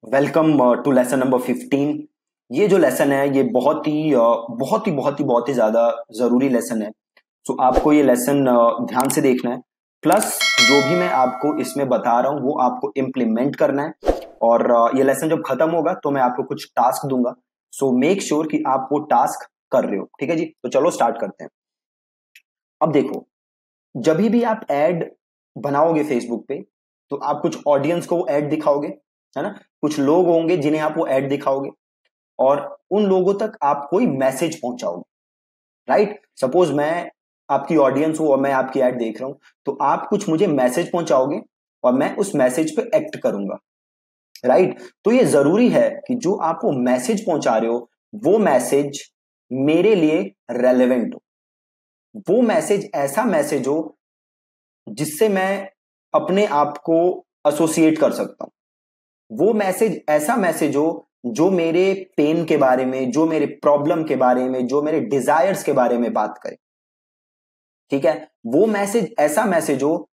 Welcome to lesson number 15। ये जो lesson है ये बहुत ही ज्यादा जरूरी लेसन है। सो आपको ये लेसन ध्यान से देखना है। प्लस जो भी मैं आपको इसमें बता रहा हूँ वो आपको इम्प्लीमेंट करना है। और ये लेसन जब खत्म होगा तो मैं आपको कुछ टास्क दूंगा। सो मेक श्योर कि आप वो टास्क कर रहे हो। ठीक है जी, तो चलो स्टार्ट करते हैं। अब देखो, जब भी आप एड बनाओगे फेसबुक पे तो आप कुछ ऑडियंस को वो एड दिखाओगे, है ना। कुछ लोग होंगे जिन्हें आप वो एड दिखाओगे और उन लोगों तक आप कोई मैसेज पहुंचाओगे। राइट, सपोज मैं आपकी ऑडियंस हूं और मैं आपकी ऐड देख रहा हूं, तो आप कुछ मुझे मैसेज पहुंचाओगे और मैं उस मैसेज पे एक्ट करूंगा। राइट, तो ये जरूरी है कि जो आप वो मैसेज पहुंचा रहे हो वो मैसेज मेरे लिए रेलेवेंट हो। वो मैसेज ऐसा मैसेज हो जिससे मैं अपने आप को एसोसिएट कर सकता हूं। वो मैसेज ऐसा मैसेज हो जो मेरे पेन के बारे में, जो मेरे प्रॉब्लम के बारे में, जो मेरे डिजायर्स के बारे में बात करे। ठीक है, वो मैसेज ऐसा मैसेज हो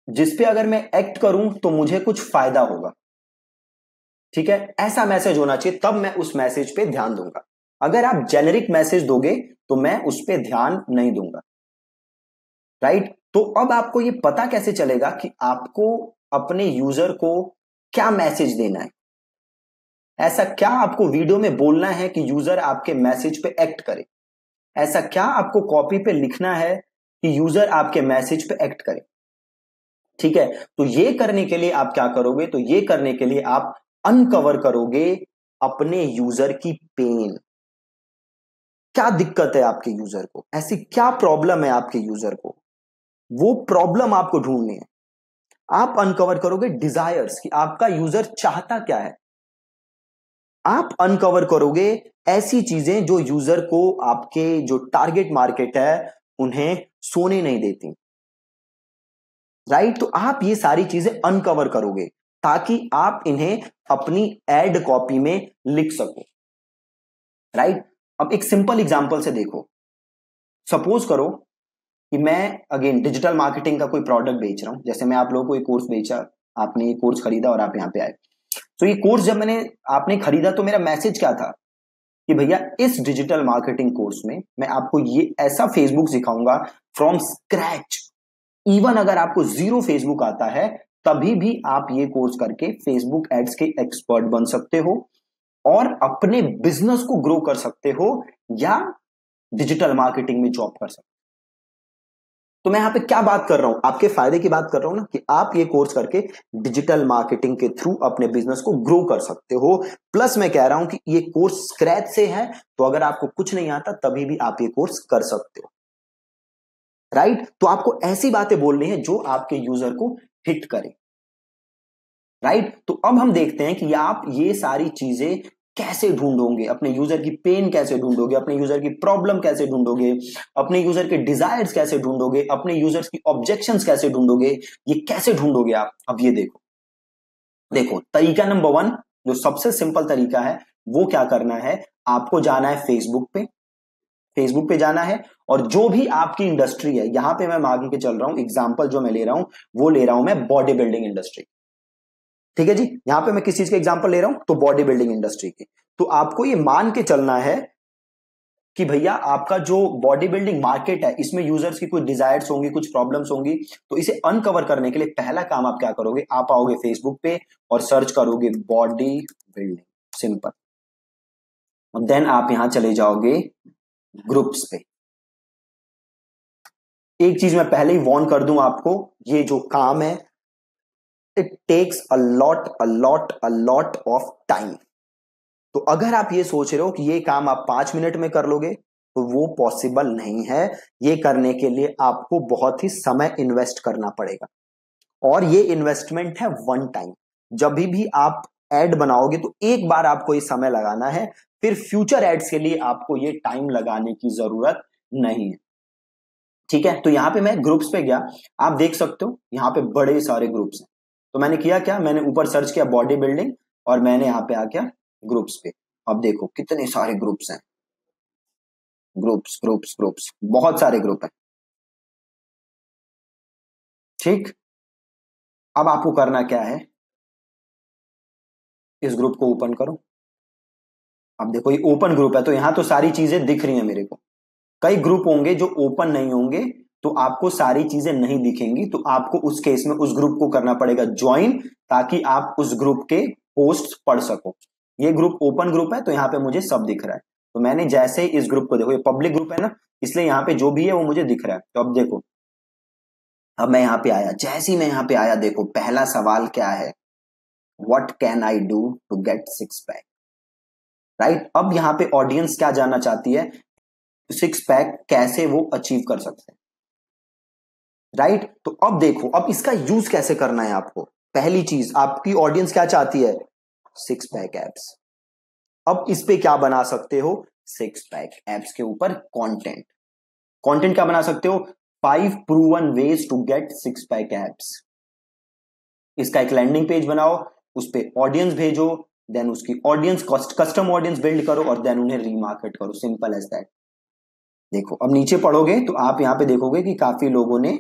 जिसपे अगर मैं एक्ट करूं तो मुझे कुछ फायदा होगा। ठीक है, ऐसा मैसेज होना चाहिए, तब मैं उस मैसेज पे ध्यान दूंगा। अगर आप जेनेरिक मैसेज दोगे तो मैं उस पे ध्यान नहीं दूंगा। राइट, तो अब आपको ये पता कैसे चलेगा कि आपको अपने यूजर को क्या मैसेज देना है। ऐसा क्या आपको वीडियो में बोलना है कि यूजर आपके मैसेज पे एक्ट करे। ऐसा क्या आपको कॉपी पे लिखना है कि यूजर आपके मैसेज पे एक्ट करे। ठीक है, तो ये करने के लिए आप क्या करोगे, तो ये करने के लिए आप अनकवर करोगे अपने यूजर की पेन। क्या दिक्कत है आपके यूजर को, ऐसी क्या प्रॉब्लम है आपके यूजर को, वो प्रॉब्लम आपको ढूंढनी है। आप अनकवर करोगे डिजायर्स कि आपका यूजर चाहता क्या है। आप अनकवर करोगे ऐसी चीजें जो यूजर को, आपके जो टारगेट मार्केट है, उन्हें सोने नहीं देती। राइट, तो आप ये सारी चीजें अनकवर करोगे ताकि आप इन्हें अपनी एड कॉपी में लिख सको। राइट, अब एक सिंपल एग्जांपल से देखो। सपोज करो कि मैं अगेन डिजिटल मार्केटिंग का कोई प्रोडक्ट बेच रहा हूं। जैसे मैं आप लोगों को एक कोर्स बेचा, आपने ये कोर्स खरीदा और आप यहां पे आए। तो ये कोर्स जब आपने खरीदा तो मेरा मैसेज क्या था कि भैया इस डिजिटल मार्केटिंग कोर्स में मैं आपको ये ऐसा फेसबुक सिखाऊंगा फ्रॉम स्क्रैच। इवन अगर आपको जीरो फेसबुक आता है तभी भी आप ये कोर्स करके फेसबुक एड्स के एक्सपर्ट बन सकते हो और अपने बिजनेस को ग्रो कर सकते हो या डिजिटल मार्केटिंग में जॉब कर सकते हो। तो मैं यहां पे क्या बात कर रहा हूं, आपके फायदे की बात कर रहा हूं ना, कि आप ये कोर्स करके डिजिटल मार्केटिंग के थ्रू अपने बिजनेस को ग्रो कर सकते हो। प्लस मैं कह रहा हूं कि ये कोर्स स्क्रैच से है, तो अगर आपको कुछ नहीं आता तभी भी आप ये कोर्स कर सकते हो। राइट, तो आपको ऐसी बातें बोलनी है जो आपके यूजर को हिट करे। राइट, तो अब हम देखते हैं कि आप ये सारी चीजें कैसे ढूंढोगे, अपने यूजर की पेन कैसे ढूंढोगे, अपने यूजर की प्रॉब्लम कैसे ढूंढोगे, अपने यूजर के डिजायर्स कैसे ढूंढोगे, अपने यूजर्स की ऑब्जेक्शंस कैसे ढूंढोगे। ये कैसे ढूंढोगे आप, अब ये देखो। देखो, तरीका नंबर 1, जो सबसे सिंपल तरीका है, वो क्या करना है, आपको जाना है फेसबुक पे। फेसबुक पे जाना है और जो भी आपकी इंडस्ट्री है, यहां पे मैं मांग के चल रहा हूं, एग्जांपल जो मैं ले रहा हूं वो ले रहा हूं मैं बॉडी बिल्डिंग इंडस्ट्री। ठीक है जी, यहां पे मैं किस चीज का एग्जांपल ले रहा हूं, तो बॉडी बिल्डिंग इंडस्ट्री की। तो आपको ये मान के चलना है कि भैया आपका जो बॉडी बिल्डिंग मार्केट है इसमें यूजर्स की कुछ डिजायर्स होंगी, कुछ प्रॉब्लम्स होंगी। तो इसे अनकवर करने के लिए पहला काम आप क्या करोगे, आप आओगे फेसबुक पे और सर्च करोगे बॉडी बिल्डिंग, सिंपल। और देन आप यहां चले जाओगे ग्रुप्स पे। एक चीज मैं पहले ही वार्न कर दूं आपको, ये जो काम है it takes a lot of time. तो अगर आप ये सोच रहे हो कि ये काम आप 5 मिनट में कर लोगे तो वो पॉसिबल नहीं है। ये करने के लिए आपको बहुत ही समय इन्वेस्ट करना पड़ेगा और ये इन्वेस्टमेंट है वन टाइम। जब भी आप एड बनाओगे तो एक बार आपको ये समय लगाना है, फिर फ्यूचर एड्स के लिए आपको ये टाइम लगाने की जरूरत नहीं है। ठीक है, तो यहां पे मैं ग्रुप्स पे गया, आप देख सकते हो यहां पे बड़े सारे ग्रुप्स हैं। तो मैंने किया क्या, मैंने ऊपर सर्च किया बॉडी बिल्डिंग और मैंने यहां पे आ गया ग्रुप्स पे। अब देखो कितने सारे ग्रुप्स हैं, ग्रुप्स ग्रुप्स ग्रुप्स, बहुत सारे ग्रुप हैं। ठीक, अब आपको करना क्या है, इस ग्रुप को ओपन करो। अब देखो ये ओपन ग्रुप है तो यहां तो सारी चीजें दिख रही हैं मेरे को। कई ग्रुप होंगे जो ओपन नहीं होंगे तो आपको सारी चीजें नहीं दिखेंगी, तो आपको उस केस में उस ग्रुप को करना पड़ेगा ज्वाइन, ताकि आप उस ग्रुप के पोस्ट पढ़ सको। ये ग्रुप ओपन ग्रुप है तो यहाँ पे मुझे सब दिख रहा है। तो मैंने जैसे इस ग्रुप को, देखो ये पब्लिक ग्रुप है ना, इसलिए यहाँ पे जो भी है वो मुझे दिख रहा है। तो अब देखो, अब मैं यहाँ पे आया, जैसे ही मैं यहाँ पे आया देखो पहला सवाल क्या है, what can I do to get six pack, right. अब यहाँ पे ऑडियंस क्या जानना चाहती है, सिक्स पैक कैसे वो अचीव कर सकते हैं, राइट। तो अब देखो, अब इसका यूज कैसे करना है आपको। पहली चीज, आपकी ऑडियंस क्या चाहती है, सिक्स पैक एप्स। अब इस पे क्या बना सकते हो, सिक्स पैक एप्स के ऊपर कंटेंट। कंटेंट क्या बना सकते हो, 5 proven ways to get six pack abs. इसका एक लैंडिंग पेज बनाओ, उस पे ऑडियंस भेजो, देन उसकी ऑडियंस कस्टम ऑडियंस बिल्ड करो और देन उन्हें रीमार्केट करो, सिंपल एज दैट। देखो अब नीचे पढ़ोगे तो आप यहां पे देखोगे कि काफी लोगों ने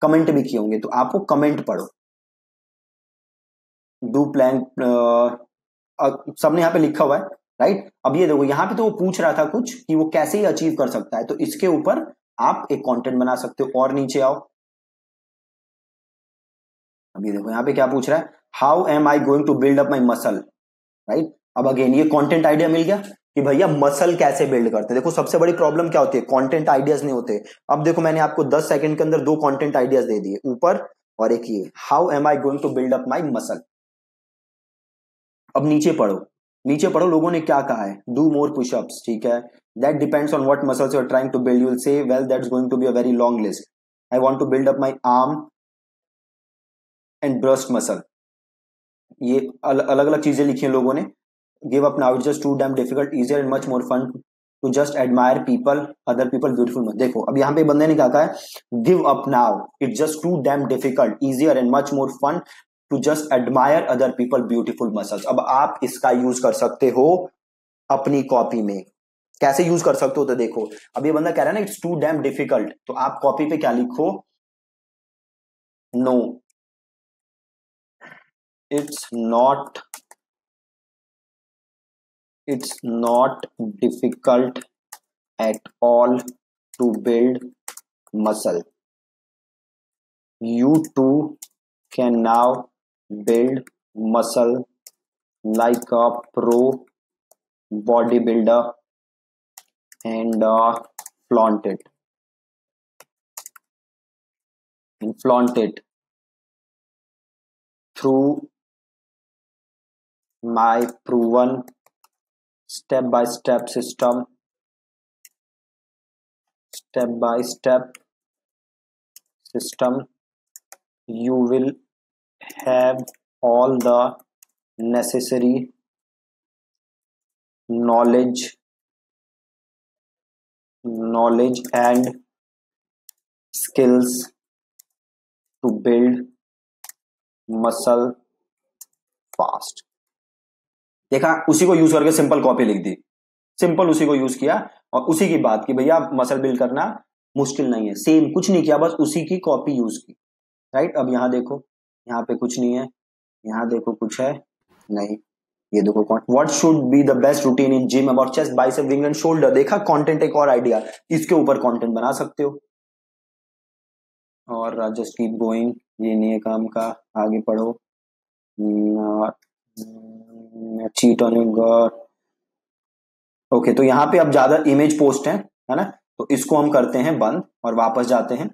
कमेंट भी किए होंगे, तो आपको कमेंट पढ़ो। डू प्लान, सबने यहाँ पे लिखा हुआ है, राइट। अब ये देखो यहाँ पे तो वो पूछ रहा था कुछ कि वो कैसे ही अचीव कर सकता है, तो इसके ऊपर आप एक कंटेंट बना सकते हो। और नीचे आओ, अब ये देखो यहाँ पे क्या पूछ रहा है, how am I going to build up my muscle, right. अब अगेन ये कंटेंट आइडिया मिल गया कि भैया मसल कैसे बिल्ड करते हैं। देखो सबसे बड़ी प्रॉब्लम क्या होती है, कंटेंट आइडियाज नहीं होते। अब देखो मैंने आपको 10 सेकंड के अंदर 2 कंटेंट आइडियाज दे दिए, ऊपर और एक ये, how am I going to build up my muscle. अब नीचे पढ़ो, नीचे पढ़ो लोगों ने क्या कहा है, डू मोर पुशअप्स, ठीक है, that depends on what muscles you are trying to build, you will say well that's going to be a very long list, I want to build up my arm and breast muscle. ये अलग अलग चीजें लिखी हैं लोगों ने। Give up now, it's just too damn difficult, easier and much more fun to just admire people, other people beautiful. देखो अब यहाँ पे बंदे ने क्या कहा है, give up now, it's just too damn difficult, easier and much more fun to just admire other people beautiful muscles. अब आप इसका यूज कर सकते हो अपनी कॉपी में। कैसे यूज कर सकते हो, तो देखो अब ये बंदा कह रहा है ना इट्स टू डैम डिफिकल्ट, तो आप कॉपी पे क्या लिखो, no it's not, it's not difficult at all to build muscle. You too can now build muscle like a pro bodybuilder and flaunt it. And flaunt it through my proven step-by-step system, step-by-step system. You will have all the necessary knowledge and skills to build muscle fast. देखा, उसी को use करके simple copy लिख दी, simple उसी को use किया और उसी की बात की, भैया मसल बिल्ड करना मुश्किल नहीं है, सेम कुछ नहीं किया, बस उसी की कॉपी यूज की, राइट। अब यहाँ देखो, यहाँ पे कुछ नहीं है, यहाँ देखो कुछ है नहीं, ये देखो what should be the best routine in gym about chest bicep wing and shoulder. देखा कंटेंट, एक और आइडिया, इसके ऊपर कंटेंट बना सकते हो। और जस्ट कीप गोइंग, ये नहीं है काम का, आगे पढ़ो। Cheat on your, okay. तो यहाँ पे अब ज्यादा इमेज पोस्ट है ना, तो इसको हम करते हैं बंद और वापस जाते हैं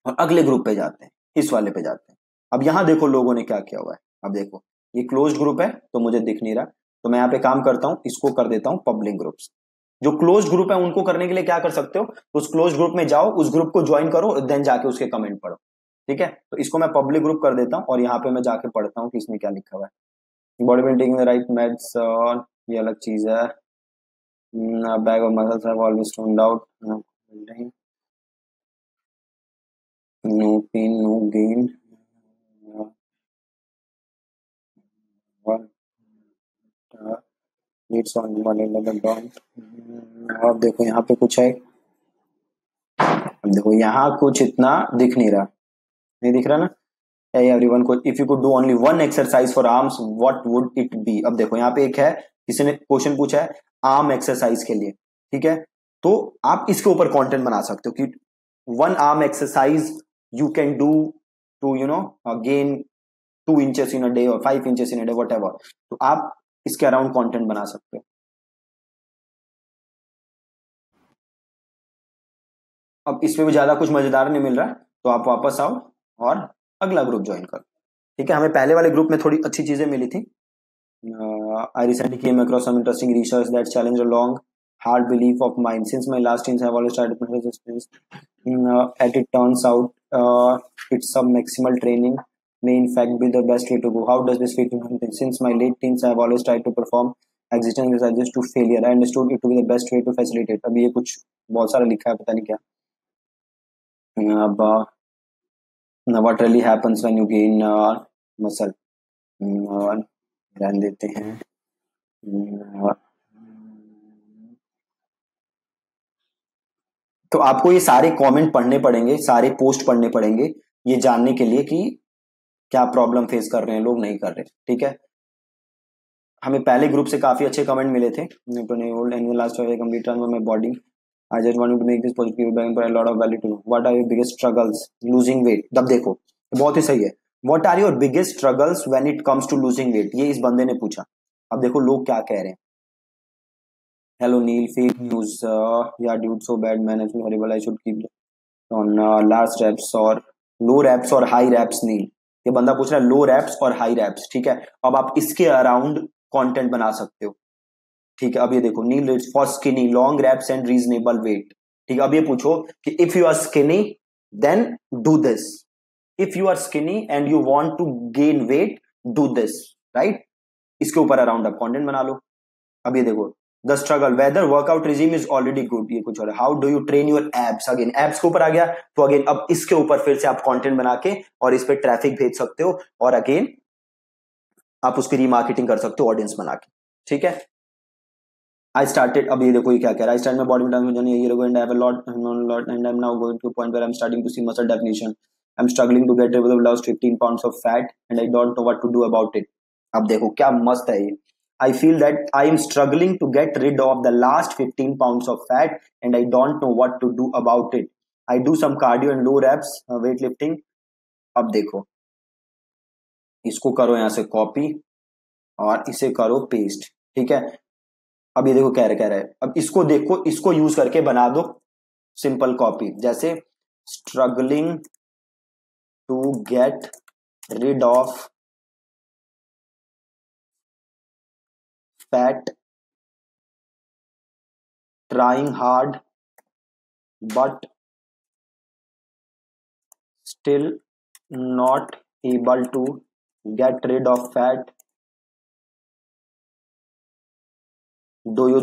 और अगले ग्रुप पे जाते हैं, इस वाले पे जाते हैं। अब यहाँ देखो लोगों ने क्या किया हुआ है, अब देखो ये क्लोज्ड ग्रुप है तो मुझे दिख नहीं रहा, तो मैं यहाँ पे काम करता हूँ, इसको कर देता हूँ पब्लिक ग्रुप्स। जो क्लोज्ड ग्रुप है उनको करने के लिए क्या कर सकते हो, तो उस क्लोज्ड ग्रुप में जाओ, उस ग्रुप को ज्वाइन करो, देन जाके उसके कमेंट पढ़ो, ठीक है। तो इसको मैं पब्लिक ग्रुप कर देता हूँ और यहाँ पे मैं जाके पढ़ता हूँ कि इसमें क्या लिखा हुआ है। Body building taking the right meds, और ये अलग चीज है। Bag of muscles have always stoned out, no pain no gain, needs on one level down. अब देखो यहाँ पे कुछ है, अब देखो यहाँ कुछ इतना दिख नहीं रहा, नहीं दिख रहा ना, Hey everyone, if you could do only one exercise for arms, what would it be? अब देखो यहाँ पे एक है, किसी ने क्वेश्चन पूछा है आर्म एक्सरसाइज के लिए, ठीक है, तो आप इसके ऊपर कंटेंट बना सकते हो कि one arm exercise you can do to gain 2 inches in a day or 5 inches in a day, whatever. तो आप इसके अराउंड कंटेंट बना सकते हो। अब इसमें भी ज्यादा कुछ मजेदार नहीं मिल रहा, तो आप वापस आओ और अगला ग्रुप ज्वाइन करो, ठीक है। हमें पहले वाले ग्रुप में थोड़ी अच्छी चीजें मिली थी। I recently came across some interesting research that challenged a long hard belief of mine. Since my last teens, I've always tried to put resistance. As it turns out, it's some maximal training may in fact be the best way to go. How does this fit in? Since my late teens, I've always tried to perform existence exercises to failure. I understood it to be the best way to facilitate. अभी ये कुछ बहुत सारा लिखा है, पता नहीं क्या। अब what really happens when you gain muscle? ध्यान देते हैं। तो आपको ये सारे कमेंट पढ़ने पड़ेंगे, सारे पोस्ट पढ़ने पड़ेंगे, ये जानने के लिए कि क्या प्रॉब्लम फेस कर रहे हैं लोग, नहीं कर रहे, ठीक है। हमें पहले ग्रुप से काफी अच्छे कमेंट मिले थे। Body I just wanted to make this positive feedback and put a lot of value to you. What are your biggest struggles? Losing weight. तब देखो बहुत ही सही है। What are your biggest struggles when it comes to losing weight? ये इस बंदे ने पूछा। अब देखो लोग क्या कह रहे हैं। Hello Neil, fake news. Yeah dude, so bad man. It's horrible. I should keep on last reps or low reps or high reps. Neil, ये बंदा पूछ रहा है लो reps और high reps, ठीक है। अब आप इसके अराउंड कंटेंट बना सकते हो, ठीक है। अब ये देखो नील for skinny long wraps and reasonable weight, ठीक है। अब ये पूछो कि if you are skinny then do this, if you are skinny and you want to gain weight do this, right. इसके ऊपर अराउंड आप कंटेंट बना लो। अब ये देखो the struggle whether workout regime is already good, ये कुछ और है। How do you train your abs, again abs के ऊपर आ गया, तो अगेन अब इसके ऊपर फिर से आप कंटेंट बना के और इस पे ट्रैफिक भेज सकते हो और अगेन आप उसकी रीमार्केटिंग कर सकते हो ऑडियंस बना के, ठीक है। I started, अब ये देखो ये क्या कह रहा है। I started my bodybuilding journey a year ago and I have a lot and I'm now going to a point where I'm starting to see muscle definition. I'm struggling to get rid of the last 15 pounds of fat and I don't know what to do about it. अब देखो क्या मस्त है ये। I feel that I am struggling to get rid of the last 15 pounds of fat and I don't know what to do about it. I do some cardio and low reps weightlifting. अब देखो इसको करो यहाँ से copy और इसे करो paste, ठीक है। अब ये देखो कह रहा है, अब इसको देखो, इसको यूज करके बना दो सिंपल कॉपी, जैसे struggling to get rid of fat, trying hard but still not able to get rid of fat. Do you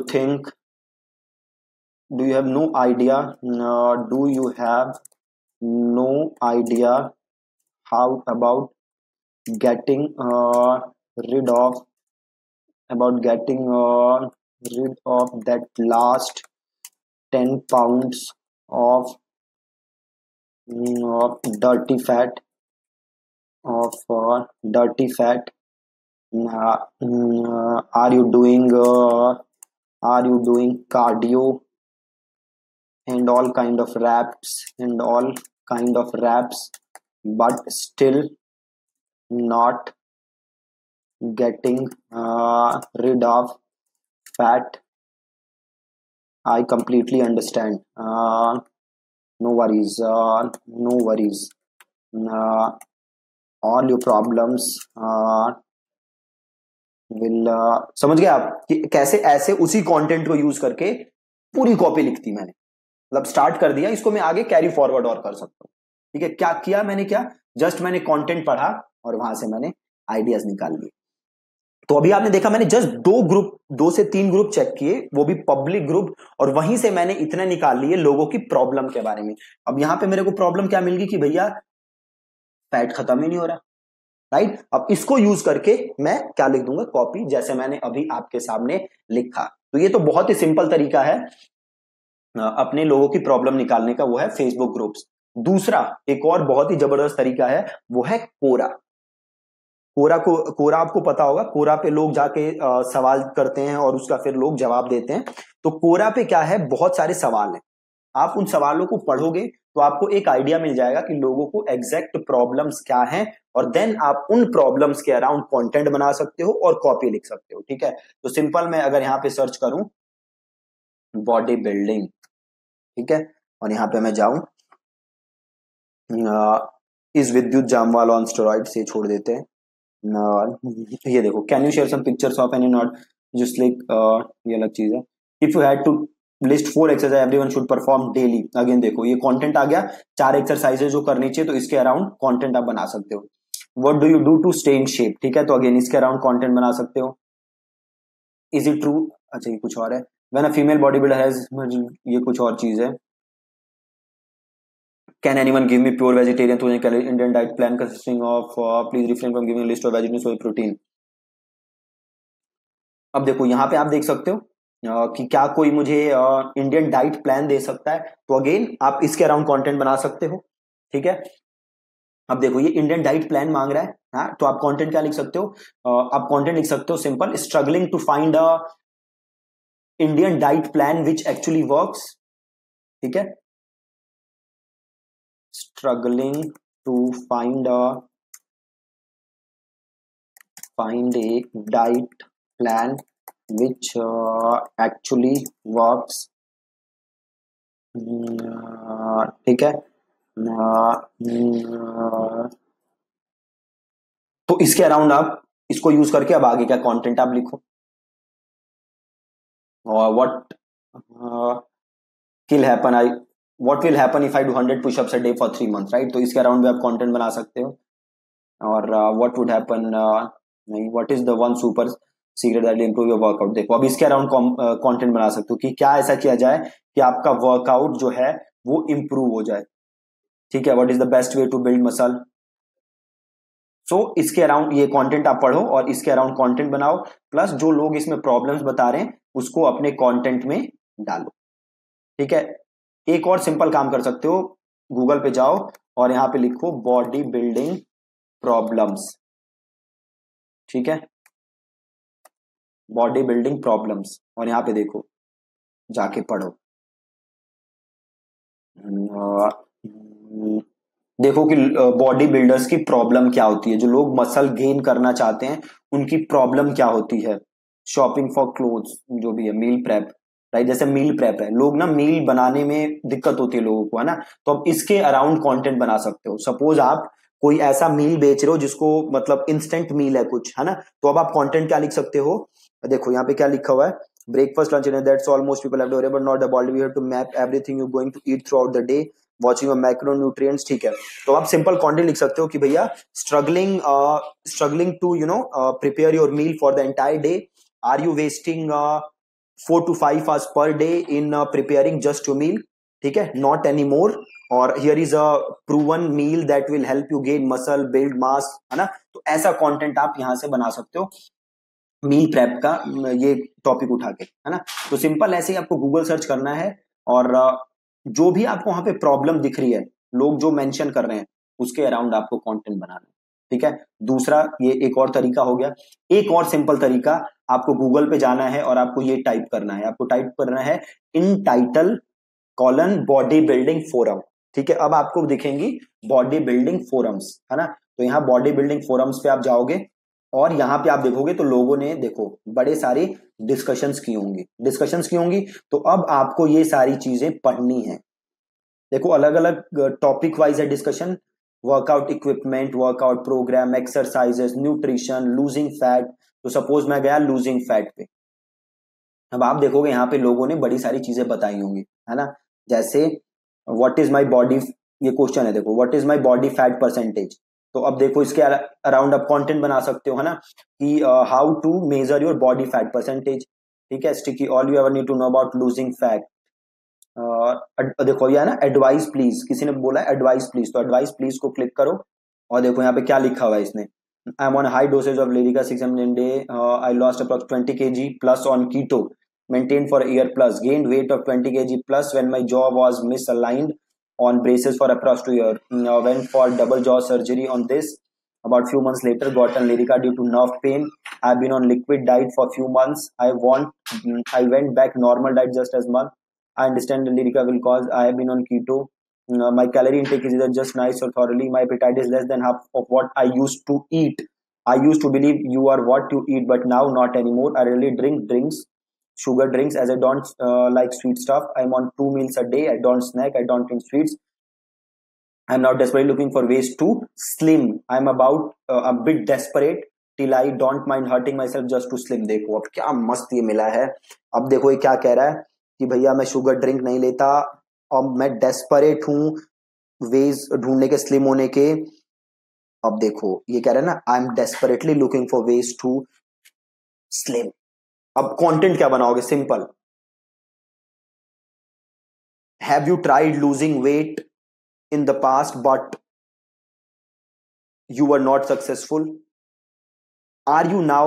have no idea? Do you have no idea how about getting rid of that last 10 pounds of dirty fat are you doing cardio and all kind of reps but still not getting rid of fat? I completely understand. No worries. All your problems will समझ गए आप कि कैसे ऐसे उसी content को use करके पूरी कॉपी लिखती मैंने, मतलब स्टार्ट कर दिया, इसको मैं आगे कैरी फॉरवर्ड और कर सकता हूँ, ठीक है। क्या किया मैंने, क्या जस्ट मैंने कंटेंट पढ़ा और वहां से मैंने आइडियाज निकाल लिए। तो अभी आपने देखा मैंने जस्ट 2 से 3 ग्रुप चेक किए, वो भी पब्लिक ग्रुप, और वहीं से मैंने इतने निकाल लिए लोगों की प्रॉब्लम के बारे में। अब यहां पे मेरे को प्रॉब्लम क्या मिल गई कि भैया फैट खत्म ही नहीं हो रहा, राइट। अब इसको यूज करके मैं क्या लिख दूंगा, कॉपी, जैसे मैंने अभी आपके सामने लिखा। तो ये तो बहुत ही सिंपल तरीका है अपने लोगों की प्रॉब्लम निकालने का, वो है फेसबुक ग्रुप्स। दूसरा एक और बहुत ही जबरदस्त तरीका है, वो है कोरा। कोरा आपको पता होगा, कोरा पे लोग जाके सवाल करते हैं और उसका फिर लोग जवाब देते हैं। तो कोरा पे क्या है, बहुत सारे सवाल हैं। आप उन सवालों को पढ़ोगे तो आपको एक आइडिया मिल जाएगा कि लोगों को एग्जैक्ट प्रॉब्लम्स क्या हैं, और देन आप उन प्रॉब्लम्स के अराउंड कंटेंट बना सकते हो और कॉपी लिख सकते हो। ठीक है, तो सिंपल मैं अगर यहाँ पे सर्च करूं बॉडी बिल्डिंग, ठीक है, और यहाँ पे मैं जाऊं इस विद्युत जामवाल ऑन स्टेरॉइड से छोड़ देते हैं। ये देखो, can you share some pictures of any not just like, ये अलग चीज है। If you had to list 4 exercise everyone should perform daily, again देखो ये कंटेंट आ गया, 4 एक्सरसाइजेज जो करनी चाहिए, तो इसके अराउंड कंटेंट आप बना सकते हो। What do you do to stay in shape, ठीक है, तो अगेन इसके अराउंड कंटेंट बना सकते हो। इज इट ट्रू, अच्छा ये कुछ और है। When a female body builder has, ये कुछ और चीज है। Can anyone give me pure vegetarian 2000 calorie Indian diet plan consisting of please refrain from giving a list of vegetarian soy protein। अब देखो यहाँ पे आप देख सकते हो कि क्या कोई मुझे इंडियन डाइट प्लान दे सकता है, तो अगेन आप इसके अराउंड कंटेंट बना सकते हो। ठीक है, अब देखो ये इंडियन डाइट प्लान मांग रहा है, हाँ, तो आप कंटेंट क्या लिख सकते हो, आप कंटेंट लिख सकते हो simple, struggling to find a Indian diet plan which actually works. ठीक है, struggling to find a diet plan which actually works। ठीक है, तो इसके अराउंड आप इसको यूज करके अब आगे क्या कंटेंट आप लिखो। What will happen I what will happen if I do 100 push-ups a day for 3 months, right, तो इसके अराउंड भी आप कंटेंट बना सकते हो। और व्हाट वुड हैपन, नहीं, what is the one super secret that will improve your workout, देखो अब इसके अराउंड कंटेंट बना सकते हो कि क्या ऐसा किया जाए कि आपका वर्कआउट जो है वो इंप्रूव हो जाए। ठीक है, what is the best way to build muscle. So इसके अराउंड ये कंटेंट आप पढ़ो और इसके अराउंड कंटेंट बनाओ, प्लस जो लोग इसमें प्रॉब्लम्स बता रहे हैं उसको अपने कंटेंट में डालो। ठीक है, एक और सिंपल काम कर सकते हो, गूगल पे जाओ और यहाँ पे लिखो बॉडी बिल्डिंग प्रॉब्लम्स। ठीक है, बॉडी बिल्डिंग प्रॉब्लम्स, और यहाँ पे देखो जाके पढ़ो। देखो कि बॉडी बिल्डर्स की प्रॉब्लम क्या होती है, जो लोग मसल गेन करना चाहते हैं उनकी प्रॉब्लम क्या होती है। शॉपिंग फॉर क्लोथ्स, जो भी है, मील प्रेप, राइट, जैसे मील प्रेप है, लोग ना मील बनाने में दिक्कत होती है लोगों को, है ना, तो अब इसके अराउंड कंटेंट बना सकते हो। सपोज आप कोई ऐसा मील बेच रहे हो जिसको मतलब इंस्टेंट मील है कुछ, है ना, तो अब आप कंटेंट क्या लिख सकते हो, देखो यहाँ पे क्या लिखा हुआ है, breakfast lunch dinner that's all most people have to, but not the body, we have to map everything you going to eat throughout the day, watching macronutrients. ठीक है, तो आप सिंपल कंटेंट लिख सकते हो कि भैया struggling to prepare your meal for the entire day, are you wasting 4 to 5 hours per day in preparing just your meal, ठीक है, not anymore, और here is a proven meal that will help you gain muscle, build mass, है ना, तो ऐसा content आप यहां से बना सकते हो मील प्रेप का ये टॉपिक उठा के, है ना। तो सिंपल ऐसे ही आपको गूगल सर्च करना है और जो भी आपको वहां पे प्रॉब्लम दिख रही है, लोग जो मेंशन कर रहे हैं उसके अराउंड आपको कंटेंट बनाना है। ठीक है, दूसरा ये एक और तरीका हो गया। एक और सिंपल तरीका, आपको गूगल पे जाना है और आपको ये टाइप करना है, आपको टाइप करना है इन title colon body building forum. ठीक है, अब आपको दिखेंगी बॉडी बिल्डिंग फोरम्स, है ना, तो यहाँ बॉडी बिल्डिंग फोरम्स पे आप जाओगे और यहाँ पे आप देखोगे तो लोगों ने देखो बड़े सारे डिस्कशंस की होंगी, तो अब आपको ये सारी चीजें पढ़नी है। देखो अलग अलग टॉपिक वाइज है discussion, workout equipment, workout program, exercises, nutrition, losing fat. तो सपोज मैं गया लूजिंग फैट पे, अब आप देखोगे यहाँ पे लोगों ने बड़ी सारी चीजें बताई होंगी, है ना, जैसे व्हाट इज माय बॉडी, ये क्वेश्चन है देखो, what is my body fat percentage. तो अब देखो इसके अराउंड आप कंटेंट बना सकते हो, है ना, कि how to measure your body fat percentage. ठीक है, sticky all you ever need to know about losing fat. देखो ये है ना, एडवाइस प्लीज, किसी ने बोला एडवाइस प्लीज, तो एडवाइस प्लीज को क्लिक करो और देखो यहाँ पे क्या लिखा हुआ है इसने, I am on high dosage of Lyrica 600 in day, I lost approx 20 kg plus on keto, maintained for a year plus, gained weight of 20 kg plus when my jaw was misaligned on braces for approx 2 years. Went for double jaw surgery on this. About few months later, got on Lyrica due to nerve pain. I've been on liquid diet for few months. I went back normal diet just as month. I understand the Lyrica will cause. I have been on keto. My calorie intake is either just nice or thoroughly. My appetite is less than half of what I used to eat. I used to believe you are what you eat, but now not anymore. I really drink drinks, sugar drinks, as I don't like sweet stuff. I'm on 2 meals a day. I don't snack. I don't drink sweets. I'm now desperately looking for ways to slim. I'm about a bit desperate till I don't mind hurting myself just to slim. देखो अब क्या मस्त ये मिला है. अब देखो ये क्या कह रहा है कि भैया मैं शुगर ड्रिंक नहीं लेता और मैं डेस्परेट हूँ वेज ढूंढने के स्लिम होने के. अब देखो ये कह रहा है ना, I am desperately looking for ways to slim. अब कंटेंट क्या बनाओगे? Simple. Have you tried losing weight in the past but you were not successful? Are you now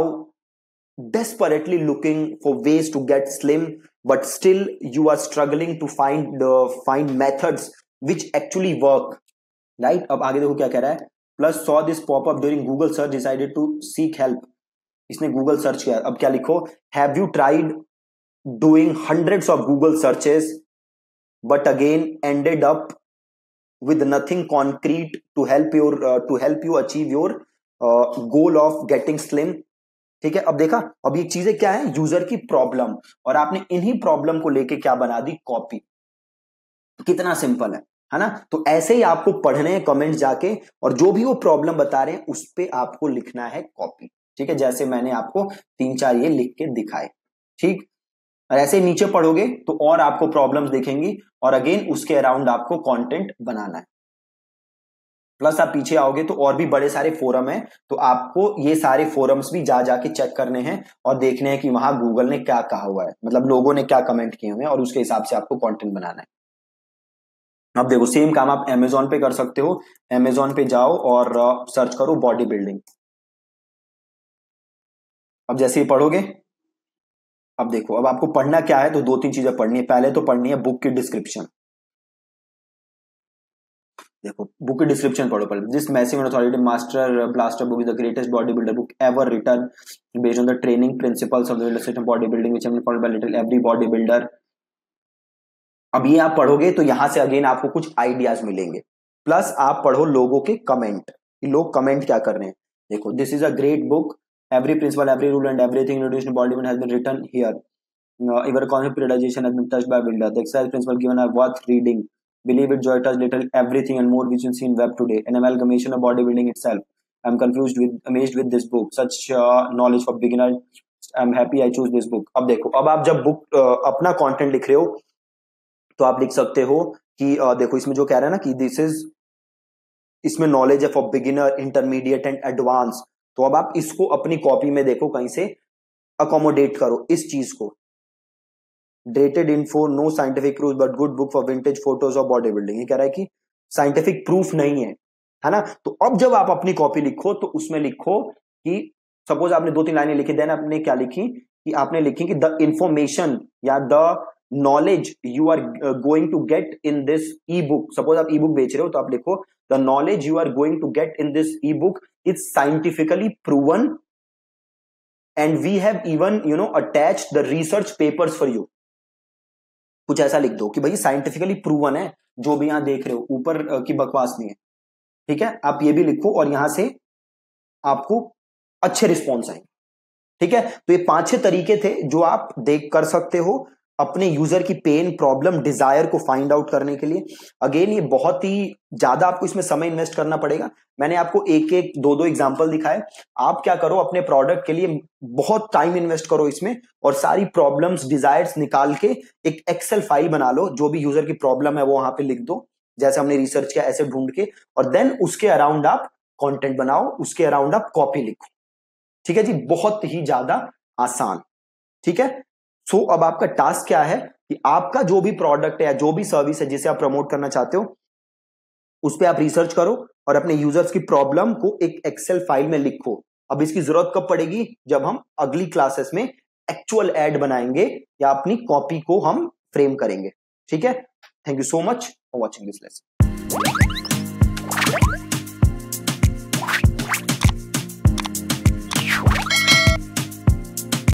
desperately looking for ways to get slim but still you are struggling to find methods which actually work, right? अब आगे देखो क्या कह रहा है. Plus saw this pop up during Google search, decided to seek help. इसने Google search किया. अब क्या लिखो? Have you tried doing hundreds of Google searches but again ended up with nothing concrete to help you achieve your goal of getting slim? ठीक है. अब देखा, अब ये चीजें क्या है? यूजर की प्रॉब्लम, और आपने इन्हीं प्रॉब्लम को लेके क्या बना दी? कॉपी. कितना सिंपल है ना? तो ऐसे ही आपको पढ़ने हैं कमेंट जाके, और जो भी वो प्रॉब्लम बता रहे हैं उस पे आपको लिखना है कॉपी. ठीक है, जैसे मैंने आपको 3-4 ये लिख के दिखाए. ठीक. और ऐसे नीचे पढ़ोगे तो और आपको प्रॉब्लम्स दिखेंगी, और अगेन उसके अराउंड आपको कंटेंट बनाना है. प्लस आप पीछे आओगे तो और भी बड़े सारे फोरम हैं, तो आपको ये सारे फोरम्स भी जाके चेक करने हैं और देखने हैं कि वहां गूगल ने क्या कहा हुआ है, मतलब लोगों ने क्या कमेंट किए हुए हैं, और उसके हिसाब से आपको कंटेंट बनाना है. अब देखो सेम काम आप अमेजोन पे कर सकते हो. अमेजोन पे जाओ और सर्च करो बॉडी बिल्डिंग. अब जैसे ही पढ़ोगे, अब देखो अब आपको पढ़ना क्या है, तो 2-3 चीजें पढ़नी है. पहले तो पढ़नी है बुक की डिस्क्रिप्शन. देखो बुक की डिस्क्रिप्शन पढ़ो पहले. This massive and authority master blaster book is the greatest body builder book ever written based on the training principles of the illustrative body building which have been followed by little every body builder. अब ये आप पढ़ोगे तो यहां से again आपको कुछ ideas मिलेंगे. प्लस आप पढ़ो लोगों के कमेंट, लोग कमेंट क्या कर रहे हैं. देखो this is a great book, every principle, every rule and everything introduced in body has been written here. Even concept periodization has been touched by builder. The exercise principle given are worth reading. Believe it, joy touch little everything and more which you see in web today. An amalgamation of bodybuilding itself. I'm amazed with this book. Such knowledge for beginner. I'm happy I choose this book. अब देखो, अब आप जब book अपना content लिख रहे हो तो आप लिख सकते हो कि देखो इसमें जो कह रहा है ना कि दिस इज, इसमें नॉलेज है for beginner, intermediate and advance. तो अब आप इसको अपनी कॉपी में देखो कहीं से अकोमोडेट करो इस चीज को. Dated info, no scientific proof but good book for vintage photos of body building. ये कह रहा है कि साइंटिफिक प्रूफ नहीं है ना. तो अब जब आप अपनी कॉपी लिखो तो उसमें लिखो कि सपोज आपने 2-3 लाइनें लिखी, देन आपने क्या लिखी कि आपने लिखी कि द इंफॉर्मेशन या the knowledge you are going to get in this ebook. Suppose आप ई बुक बेच रहे हो तो आप लिखो the knowledge you are going to get in this ebook is scientifically proven and we have even attached the research papers for you. कुछ ऐसा लिख दो कि भाई साइंटिफिकली प्रूवन है जो भी यहां देख रहे हो, ऊपर की बकवास नहीं है. ठीक है, आप ये भी लिखो और यहां से आपको अच्छे रिस्पॉन्स आएंगे. ठीक है, तो ये 5-6 तरीके थे जो आप देख कर सकते हो अपने यूजर की पेन, प्रॉब्लम, डिजायर को फाइंड आउट करने के लिए. अगेन ये बहुत ही ज्यादा आपको इसमें समय इन्वेस्ट करना पड़ेगा. मैंने आपको 1-1, 2-2 एग्जांपल दिखाए. आप क्या करो, अपने प्रोडक्ट के लिए बहुत टाइम इन्वेस्ट करो इसमें और सारी प्रॉब्लम्स, डिजायर्स निकाल के एक एक्सेल फाइल बना लो. जो भी यूजर की प्रॉब्लम है वो वहां पे लिख दो, जैसे हमने रिसर्च किया ऐसे ढूंढ के, और देन उसके अराउंड आप कंटेंट बनाओ, उसके अराउंड आप कॉपी लिखो. ठीक है जी, बहुत ही ज्यादा आसान. ठीक है, सो अब आपका टास्क क्या है कि आपका जो भी प्रोडक्ट है या जो भी सर्विस है जिसे आप प्रमोट करना चाहते हो उस पर आप रिसर्च करो और अपने यूजर्स की प्रॉब्लम को एक एक्सेल फाइल में लिखो. अब इसकी जरूरत कब पड़ेगी? जब हम अगली क्लासेस में एक्चुअल एड बनाएंगे या अपनी कॉपी को हम फ्रेम करेंगे. ठीक है, thank you so much for watching this lesson.